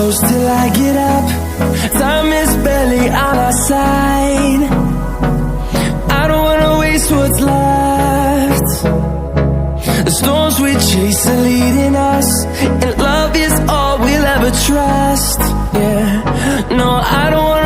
close till I get up. Time is barely on our side. I don't wanna waste what's left. The storms we chase are leading us, and love is all we'll ever trust. Yeah, no, I don't wanna